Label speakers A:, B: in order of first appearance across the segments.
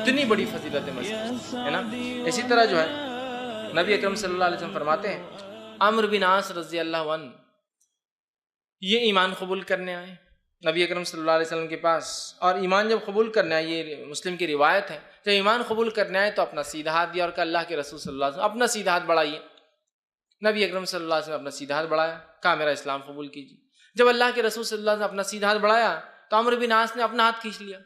A: اتنی بڑی فضیلت ہے نا. اسی طرح جو ہے نبی اکرم صلی اللہ علیہ وسلم فرماتے ہیں عمرو بن عاص رضی اللہ عنہ یہ ایمان قبول کرنے آئے نبی اکرم صلی اللہ علیہ وسلم کے پاس، اور ایمان جب قبول کرنے آئے، یہ مسلم کی روایت ہے، جب ایمان قبول کرنے آئے تو اپنا سیدھا ہاتھ دیا اور کہا اللہ کے رسول صلی اللہ علیہ وسلم اپنا سیدھا ہاتھ بڑھائیے. نبی اکرم صلی اللہ علیہ وسلم اپنا سیدھا ہاتھ بڑھایا، کہا میرا اسلام قبول کیجیے. جب اللہ کے رسول صلی اللہ علیہ وسلم اپنا سیدھا ہاتھ بڑھایا تو عمرو بن عاص نے اپنا ہاتھ کھینچ لیا.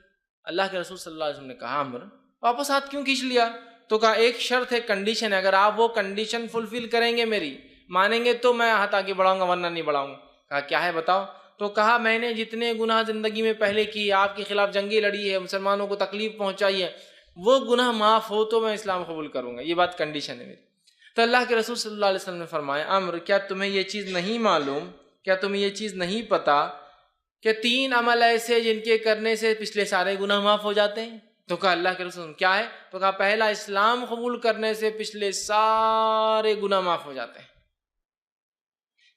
A: اللہ کے رسول صلی اللہ علیہ وسلم نے کہا عمرو واپس ہاتھ کیوں کھینچ لیا؟ تو کہا ایک شرط ہے، کنڈیشن ہے، اگر آپ وہ کنڈیشن فلفل کریں گے، میری مانیں گے تو میں ہاتھ آگے بڑھاؤں گا ورنہ نہیں بڑھاؤں گا. کہا کیا ہے بتاؤ؟ تو کہا میں نے جتنے گناہ زندگی میں پہلے کی، آپ کے خلاف جنگیں لڑی ہے، مسلمانوں کو تکلیف پہنچائی ہے، وہ گناہ معاف ہو تو میں اسلام قبول کروں گا، یہ بات کنڈیشن ہے میری. تو اللہ کے رسول صلی اللہ علیہ وسلم نے فرمایا عمرو کیا تمہیں یہ چیز نہیں معلوم، کیا تمہیں یہ چیز نہیں پتا کہ 3 عمل ایسے جن کے کرنے سے پچھلے سارے گناہ معاف ہو جاتے ہیں؟ تو کہا اللہ کے رسول کیا ہے؟ تو کہا پہلا اسلام قبول کرنے سے پچھلے سارے گناہ معاف ہو جاتے ہیں.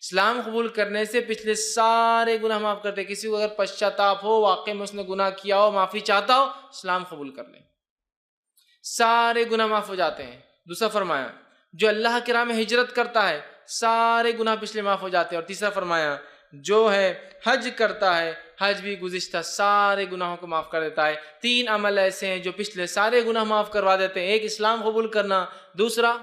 A: اسلام قبول کرنے سے پچھلے سارے گناہ معاف کرتے. کسی کو اگر پشچاتاپ ہو، واقعی میں اس نے گناہ کیا ہو، معافی چاہتا ہو، اسلام قبول کر لیں، سارے گناہ معاف ہو جاتے ہیں. دوسرا فرمایا جو اللہ کی راہ میں ہجرت کرتا ہے سارے گناہ پچھلے معاف ہو جاتے ہیں. اور تیسرا فرمایا جو ہے حج کرتا ہے، حج بھی گزشتہ سارے گناہوں کو معاف کر دیتا ہے. 3 عمل ایسے ہیں جو پچھلے سارے گناہ معاف کروا دیتے ہیں. ایک اسلام قبول کرنا، دوسرا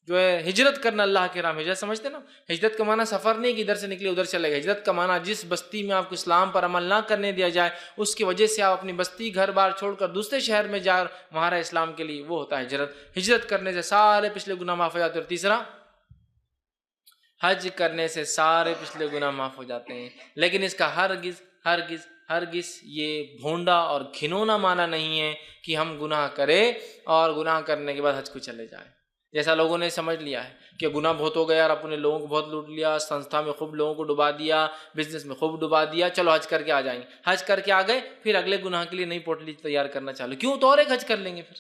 A: جو ہے ہجرت کرنا اللہ کے راہ میں. ہجرت سمجھتے نا، ہجرت کا معنی سفر نہیں کہ ادھر سے نکلے ادھر چلے گئے. ہجرت کا معنی جس بستی میں آپ کو اسلام پر عمل نہ کرنے دیا جائے، اس کی وجہ سے آپ اپنی بستی گھر بار چھوڑ کر دوسرے شہر میں جا وہاں رہے اسلام کے لیے، وہ ہوتا ہے ہجرت. ہجرت کرنے سے سارے پچھلے گناہ معاف ہو جاتے ہیں. اور تیسرا حج کرنے سے سارے پچھلے گناہ معاف ہو جاتے ہیں. لیکن اس کا ہرگز ہرگز ہرگز یہ بھونڈا اور گھنونا معنی نہیں ہے کہ ہم گناہ کریں اور گناہ کرنے کے بعد حج کو چلے جائیں. جیسا لوگوں نے سمجھ لیا ہے کہ گناہ بہت ہو گیا اور اپنے لوگوں کو بہت لوٹ لیا، سنستھا میں خوب لوگوں کو ڈبا دیا، بزنس میں خوب ڈبا دیا، چلو حج کر کے آ جائیں گے. حج کر کے آ گئے، پھر اگلے گناہ کے لیے نئی پوٹلی تیار کرنا چالو کیوں؟ تو اور ایک حج کر لیں گے. پھر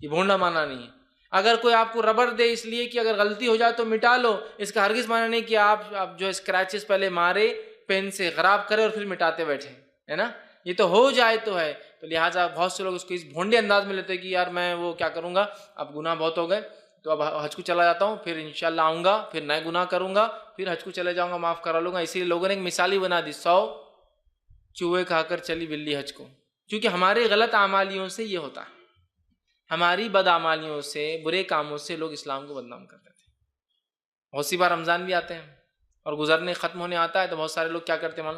A: یہ بھونڈا معنی نہیں ہے. اگر کوئی آپ کو ربڑ دے اس لیے کہ اگر غلطی ہو جائے تو مٹا لو، اس کا ہرگز معنی نہیں کہ آپ جو اسکریچز پہلے مارے پین سے خراب کرے اور پھر مٹاتے بیٹھے، ہے نا. یہ تو ہو جائے تو ہے. تو لہٰذا بہت سے لوگ اس کو اس بھونڈے انداز میں لیتے ہیں کہ یار میں وہ کیا کروں گا، اب گناہ بہت ہو گئے تو اب حج کو چلا جاتا ہوں، پھر انشاءاللہ آؤں گا، پھر نئے گناہ کروں گا، پھر حج کو چلے جاؤں گا، معاف کرا لوں گا. اسی لیے لوگوں نے ایک مثالی بنا دی، 100 چوہے کھا کر چلی بلی حج کو. کیونکہ ہمارے غلط اعمالیوں سے یہ ہوتا ہے، ہماری بدعمالیوں سے، برے کاموں سے لوگ اسلام کو بدنام کر دیتے ہیں. بہت سی بار رمضان بھی آتے ہیں اور گزرنے ختم ہونے آتا ہے تو بہت سارے لوگ کیا کرتے ہیں،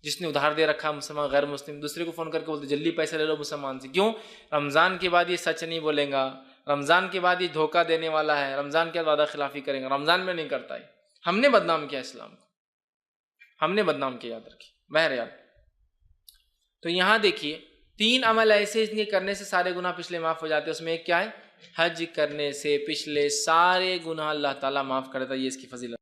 A: جس نے ادھار دے رکھا مسلمان غیر مسلم، دوسرے کو فون کر کے بولتے جلدی پیسے لے لو مسلمان سے. کیوں؟ رمضان کے بعد یہ سچ نہیں بولیں گا، رمضان کے بعد یہ دھوکہ دینے والا ہے، رمضان کے بعد وعدہ خلافی کریں گا. رمضان میں نہیں کرتا ہے. ہم نے بدنام کیا اسلام کو، ہم نے بدنام کیا، یاد رکھیے. بہرحال تو یہاں دیکھیے 3 عمل ایسے جن کے کرنے سے سارے گناہ پچھلے معاف ہو جاتے ہیں. اس میں ایک کیا ہے؟ حج کرنے سے پچھلے سارے گناہ اللہ تعالیٰ معاف کرتا ہے. یہ اس کی فضیلت.